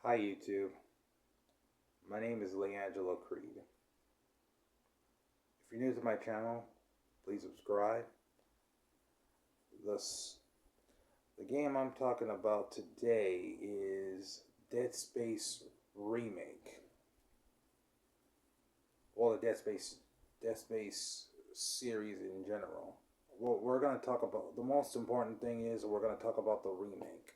Hi YouTube, my name is Leangelo Creed. If you're new to my channel, please subscribe. Thus, the game I'm talking about today is Dead Space Remake. Well, the Dead Space series in general. What we're going to talk about, the most important thing is we're going to talk about the remake.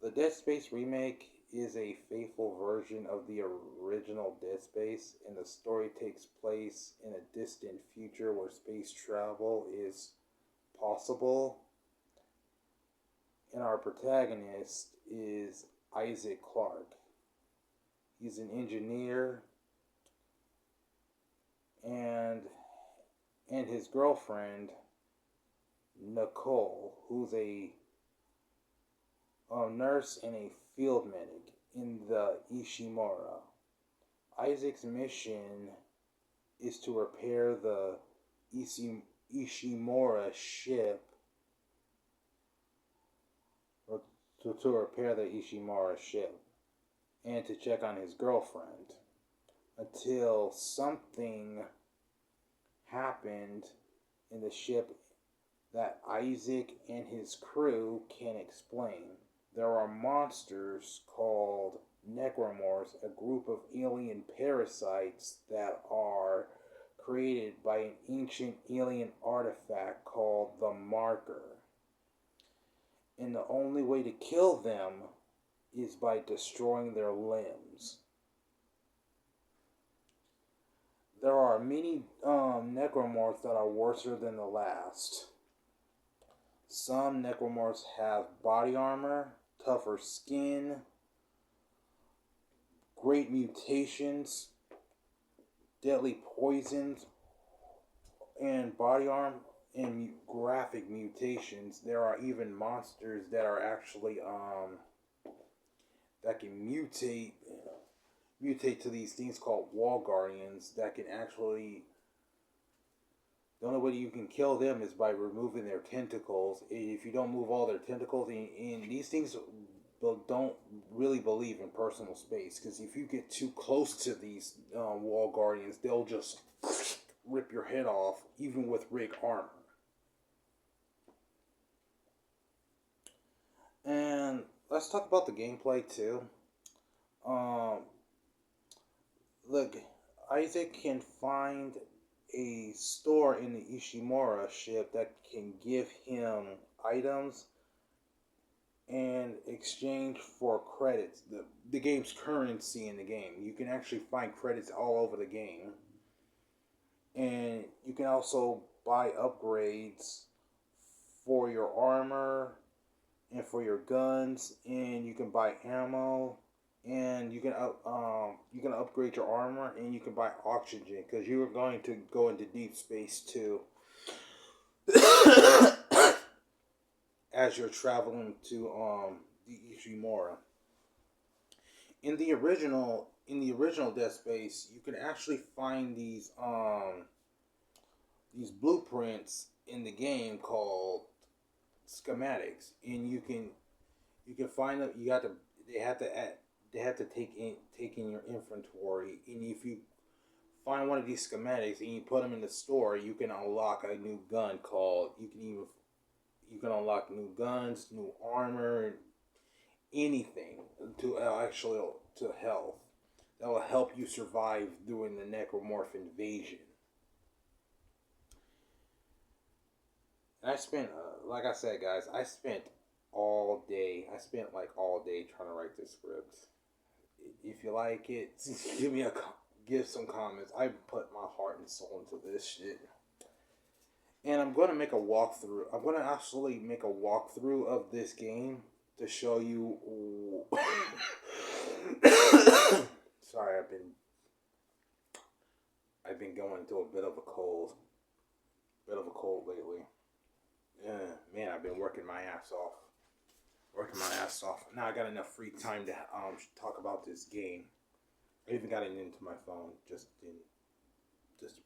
The Dead Space remake is a faithful version of the original Dead Space, and the story takes place in a distant future where space travel is possible. And our protagonist is Isaac Clarke. He's an engineer, and his girlfriend Nicole, who's a nurse and a field medic in the Ishimura. Isaac's mission is to repair the Ishimura ship, or to repair the Ishimura ship, and to check on his girlfriend until something happened in the ship that Isaac and his crew can't explain. There are monsters called necromorphs, a group of alien parasites that are created by an ancient alien artifact called the Marker. And the only way to kill them is by destroying their limbs. There are many necromorphs that are worse than the last. Some necromorphs have body armor, tougher skin, great mutations, deadly poisons, and body armor and graphic mutations. There are even monsters that are actually that can mutate to these things called wall guardians that can actually. The only way you can kill them is by removing their tentacles. If you don't move all their tentacles, and these things don't really believe in personal space, because if you get too close to these wall guardians, they'll just rip your head off, even with rig armor. And let's talk about the gameplay too. Look, Isaac can find a store in the Ishimura ship that can give him items and exchange for credits. The game's currency in the game. You can actually find credits all over the game. And you can also buy upgrades for your armor and for your guns, and you can buy ammo, and you can upgrade your armor, and you can buy oxygen because you are going to go into deep space too. As you're traveling to the Ishimura. In the original Dead Space, you can actually find these blueprints in the game called schematics, and you can find them. They have to take in your inventory, and if you find one of these schematics and you put them in the store, you can unlock a new gun called. You can unlock new guns, new armor, anything to actually to health that will help you survive during the necromorph invasion. And I spent, like I said, guys, I spent all day. I spent like all day trying to write this script. If you like it, give some comments. I put my heart and soul into this shit. And I'm going to make a walkthrough. I'm going to actually make a walkthrough of this game to show you. Sorry, I've been going through a bit of a cold lately. Yeah, man, I've been working my ass off. Now I got enough free time to talk about this game. I even got it into my phone just to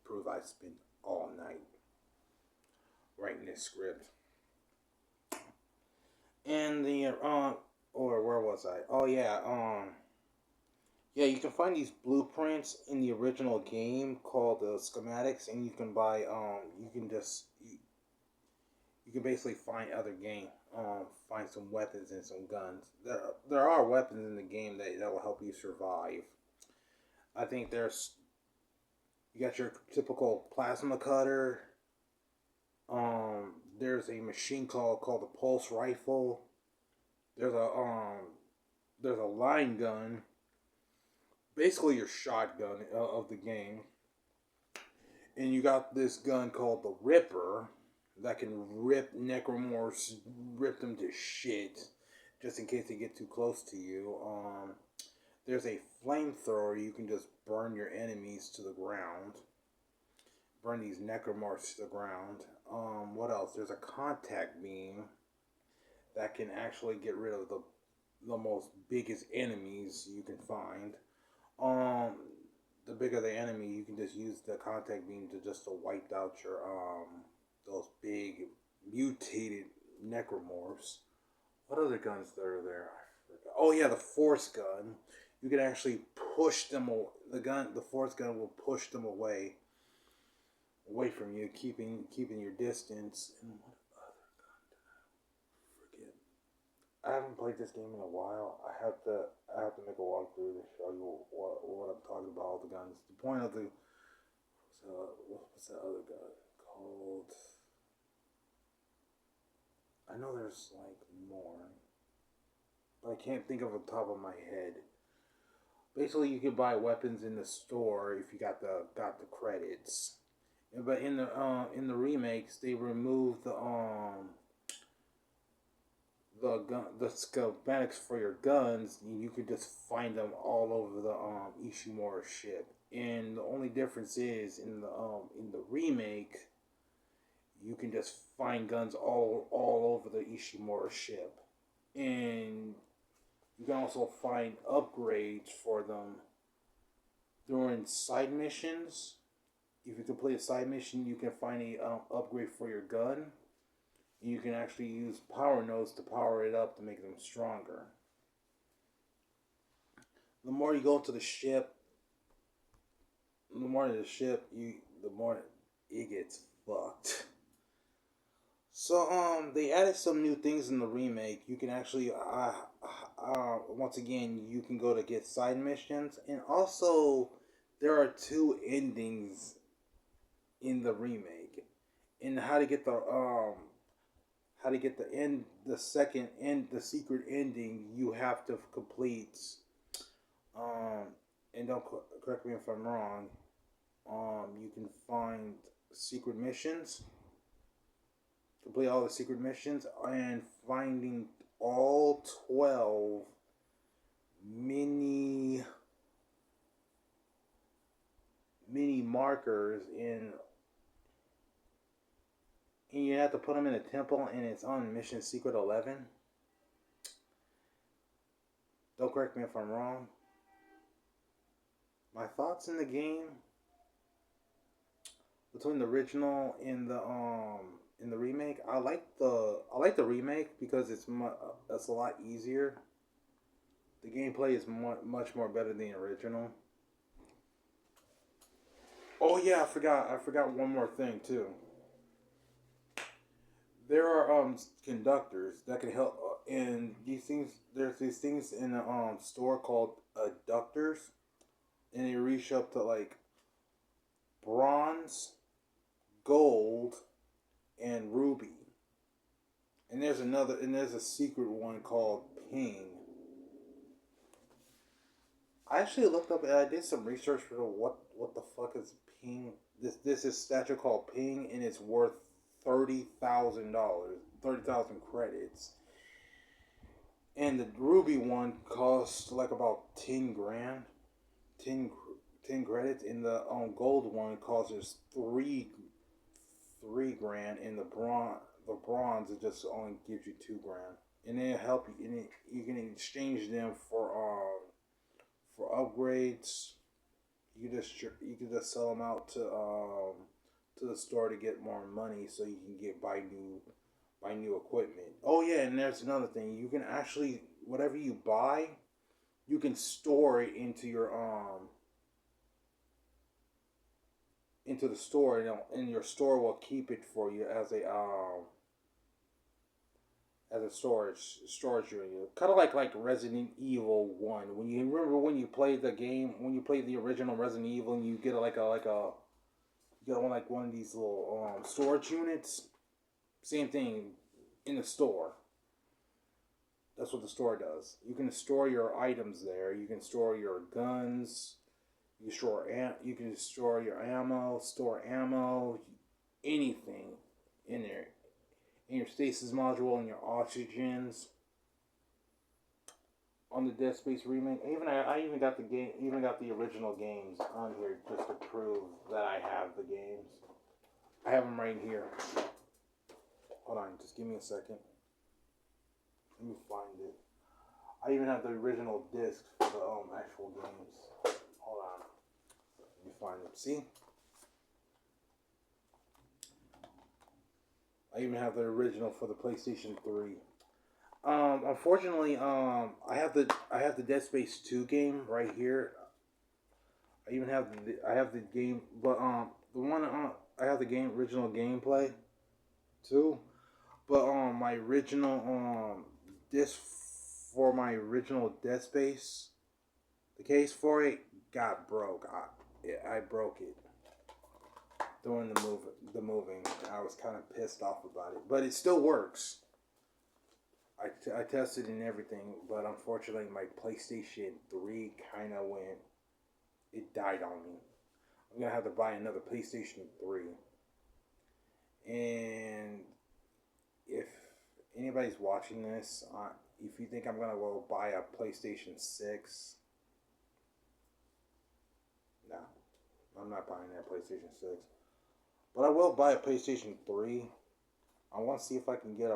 prove I spent all night writing this script. And the or where was I? Oh yeah, yeah, you can find these blueprints in the original game called the schematics, and you can buy you can basically find other game, find some weapons and some guns. There are weapons in the game that will help you survive. I think you got your typical plasma cutter. There's a machine called the pulse rifle. There's a line gun, basically your shotgun of the game, and you got this gun called the Ripper that can rip necromorphs, rip them to shit, just in case they get too close to you. There's a flamethrower. You can just burn your enemies to the ground, burn these necromorphs to the ground. What else? There's a contact beam that can actually get rid of the most biggest enemies you can find. Um, the bigger the enemy, you can just use the contact beam to wipe out your those big mutated necromorphs. What other guns are there? Oh yeah, the force gun. You can actually push them. The force gun will push them away from you, keeping your distance. And what other gun did I forget? I haven't played this game in a while. I have to make a walkthrough to show you what I'm talking about. All the guns. The point of the what's that other gun called? I know there's like more, but I can't think of the top of my head. Basically, you can buy weapons in the store if you got the credits. But in the remakes, they removed the schematics for your guns. You could just find them all over the Ishimura ship. And the only difference is in the remake, you can just find guns all over the Ishimura ship, and you can also find upgrades for them during side missions. If you complete a side mission, you can find a upgrade for your gun. You can actually use power nodes to power it up to make them stronger. The more you go to the ship, the more it gets fucked. So they added some new things in the remake. You can actually once again you can go to get side missions, and also there are two endings in the remake. And how to get the second end, the secret ending, you have to complete um and don't correct me if I'm wrong. You can find secret missions, complete all the secret missions, and finding all 12 mini mini markers and you have to put them in a temple, and it's on mission secret 11. Don't correct me if I'm wrong. My thoughts in the game between the original and the remake. I like the remake because it's a lot easier. The gameplay is much more better than the original. Oh yeah, I forgot one more thing too. There are conductors that can help, and these things. There's these things in the store called adductors, and they reach up to like bronze, gold, and ruby. And there's a secret one called ping. I actually looked up and I did some research for what the fuck is ping. This is statue called ping, and it's worth $30,000, 30,000 credits. And the ruby one costs like about 10 grand, 10, 10 credits, and the gold one costs just three grand, and the bronze it just only gives you 2 grand, and it help you. And you can exchange them for upgrades. You can just sell them out to the store to get more money, so you can buy new equipment. Oh yeah, and there's another thing. You can actually whatever you buy, you can store it into the store, and your store will keep it for you as a storage unit, kind of like Resident Evil One. When you remember when you played the game, when you played the original Resident Evil, and you get you get one of these little storage units. Same thing in the store. That's what the store does. You can store your items there. You can store your guns. You can store your ammo. Store ammo. Anything in there. In your stasis module and your oxygens on the Dead Space remake. I even got the game. Even got the original games on here just to prove that I have the games. I have them right here. Hold on, just give me a second. Let me find it. I even have the original disc for the actual games. Hold on. Let me find it. See? I even have the original for the PlayStation 3. Unfortunately, I have the Dead Space 2 game right here. I have the game, but the one I have the game original gameplay too. But my original disc for my original Dead Space, the case for it got broke. I broke it during the moving. I was kind of pissed off about it, but it still works. I tested and everything, but unfortunately my PlayStation 3 kind of it died on me. I'm gonna have to buy another PlayStation 3. And if anybody's watching this, if you think I'm gonna go buy a PlayStation 6, no, I'm not buying that PlayStation 6. But I will buy a PlayStation 3. I want to see if I can get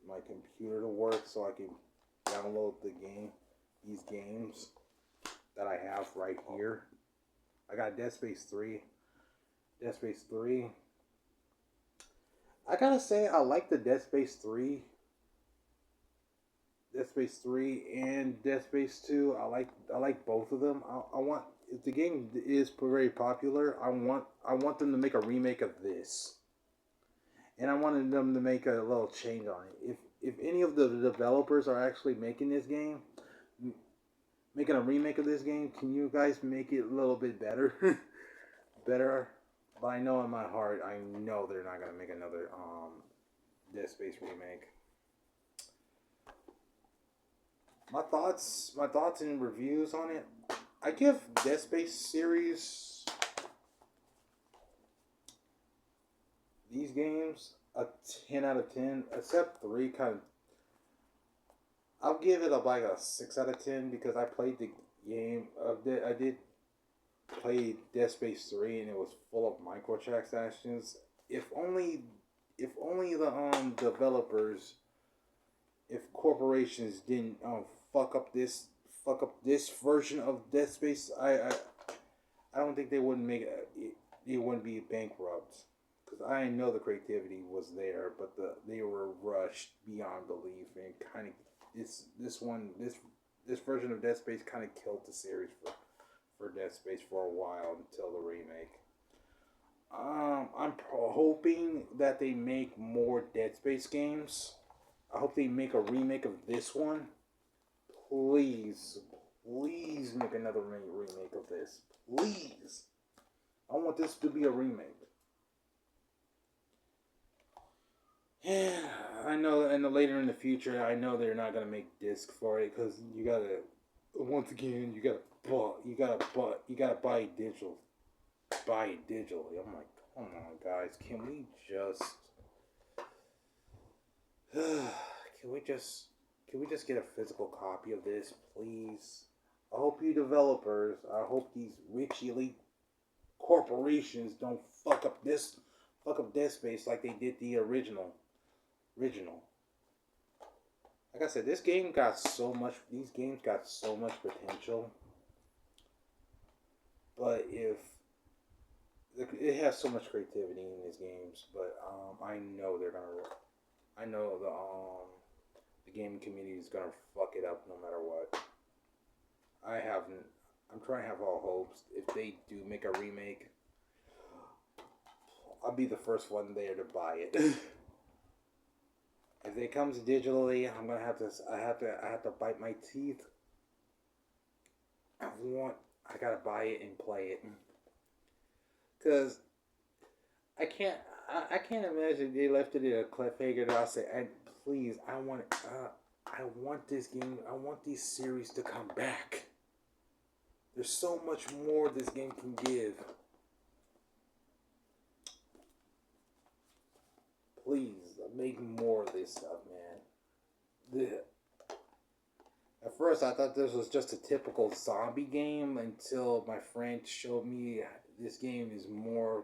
my computer to work so I can download these games that I have right here. I got Dead Space 3. Dead Space 3. I gotta say, I like the Dead Space 3. Dead Space 3 and Dead Space 2. I like both of them. I want, if the game is very popular, I want them to make a remake of this. And I wanted them to make a little change on it. If any of the developers are actually making this game, making a remake of this game, can you guys make it a little bit better? Better? But I know in my heart, I know they're not gonna make another Dead Space remake. My thoughts and reviews on it. I give Dead Space series, these games, a 10 out of 10, except 3 kind of. I'll give it like a 6 out of 10 because I played the game. I did play Dead Space 3 and it was full of microtransactions. If only the developers, if corporations didn't fuck up this version of Dead Space, I don't think they wouldn't make it. They wouldn't be bankrupt. Because I know the creativity was there, but they were rushed beyond belief, and kind of this version of Dead Space kind of killed the series for Dead Space for a while until the remake. I'm hoping that they make more Dead Space games. I hope they make a remake of this one. Please make another remake of this. Please. I want this to be a remake. Yeah, I know, and later in the future, I know they're not gonna make disc for it because you gotta, once again, you gotta buy it digital, buy it digitally. I'm like, come on, guys, can we just get a physical copy of this, please? I hope you developers, I hope these rich elite corporations don't fuck up Dead Space like they did the original. Like I said, these games got so much potential. But it has so much creativity in these games, but I know the gaming community is gonna fuck it up no matter what. I haven't. I'm trying to have all hopes. If they do make a remake, I'll be the first one there to buy it. If it comes digitally, I'm gonna have to. I have to bite my teeth. I want. I gotta buy it and play it. Cause I can't. I can't imagine they left it in a cliffhanger. And I'll say, and please, I want. I want this game. I want these series to come back. There's so much more this game can give. Please make more of this stuff, man. At first, I thought this was just a typical zombie game until my friend showed me this game is more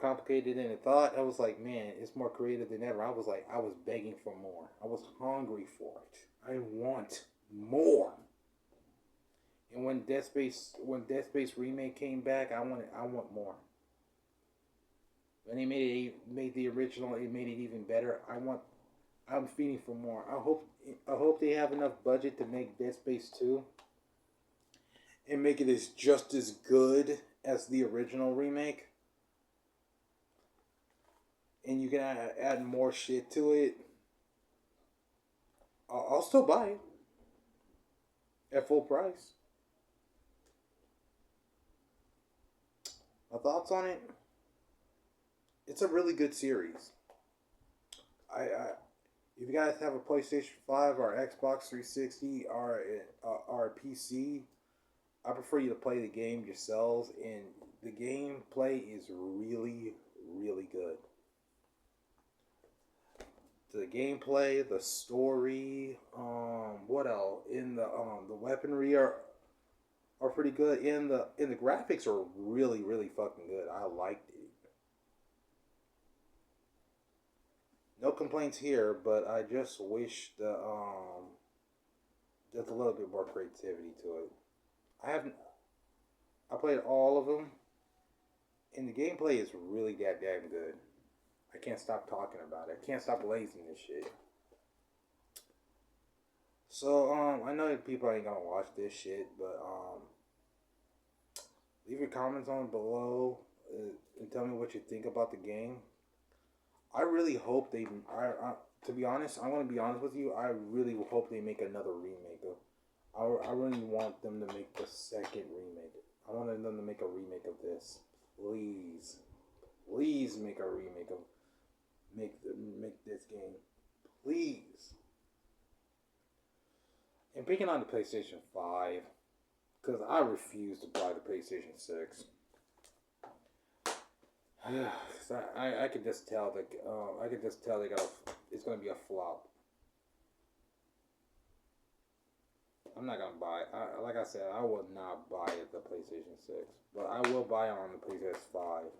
complicated than I thought. I was like, man, it's more creative than ever. I was like, I was begging for more. I was hungry for it. I want more. And when Dead Space remake came back, I want more. When they made the original, it made it even better. I'm feeding for more. I hope they have enough budget to make Dead Space 2 and make it as just as good as the original remake. And you can add more shit to it. I'll still buy it at full price. My thoughts on it? It's a really good series. I if you guys have a PlayStation 5 or Xbox 360 or a PC, I prefer you to play the game yourselves, and the gameplay is really, really good. The gameplay, the story, what else? In the weaponry are pretty good. In the graphics are really, really fucking good. I liked it. No complaints here, but I just wish there's a little bit more creativity to it. I haven't. I played all of them, and the gameplay is really goddamn good. I can't stop talking about it. I can't stop lazing this shit. So I know that people ain't gonna watch this shit, but leave your comments on below and tell me what you think about the game. I really hope they. To be honest, I want to be honest with you. I really hope they make another remake. I really want them to make the second remake. I want them to make a remake of this. Please, please make a remake of make this game, please. And picking on the PlayStation 5, because I refuse to buy the PlayStation 6. I could just tell that it's gonna be a flop. I'm not gonna buy it. Like I said, I will not buy it the PlayStation 6, but I will buy it on the PlayStation 5.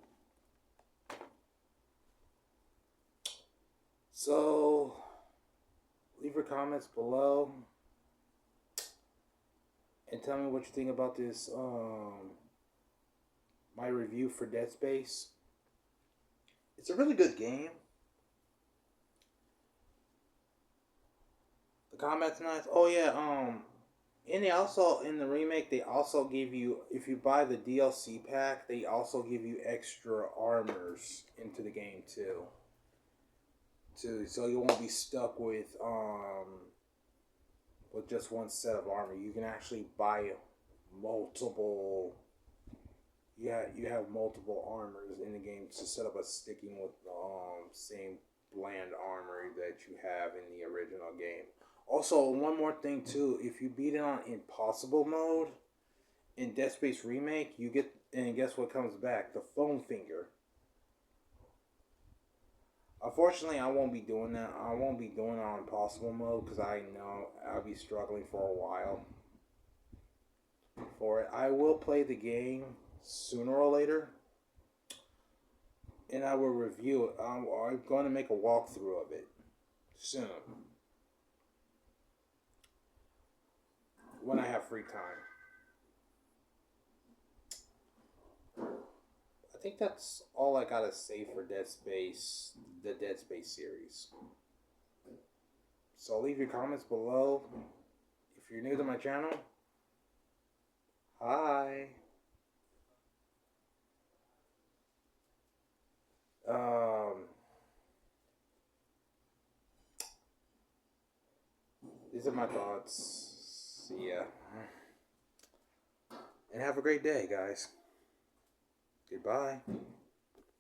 So leave your comments below and tell me what you think about this. My review for Dead Space. It's a really good game. The combat's nice. Oh yeah, in the remake they also give you, if you buy the DLC pack, they also give you extra armors into the game too. So you won't be stuck with just one set of armor. You can actually buy multiple. Yeah, you have multiple armors in the game to set up a sticking with same bland armor that you have in the original game. Also, one more thing too, if you beat it on impossible mode in Dead Space Remake, you get, and guess what comes back? The foam finger. Unfortunately, I won't be doing that. I won't be doing it on impossible mode because I know I'll be struggling for a while for it. I will play the game sooner or later, and I will review it. I'm going to make a walkthrough of it soon when I have free time. I think that's all I gotta say for Dead Space, the Dead Space series. So leave your comments below. If you're new to my channel, hi. These are my thoughts. See ya. And have a great day, guys. Goodbye.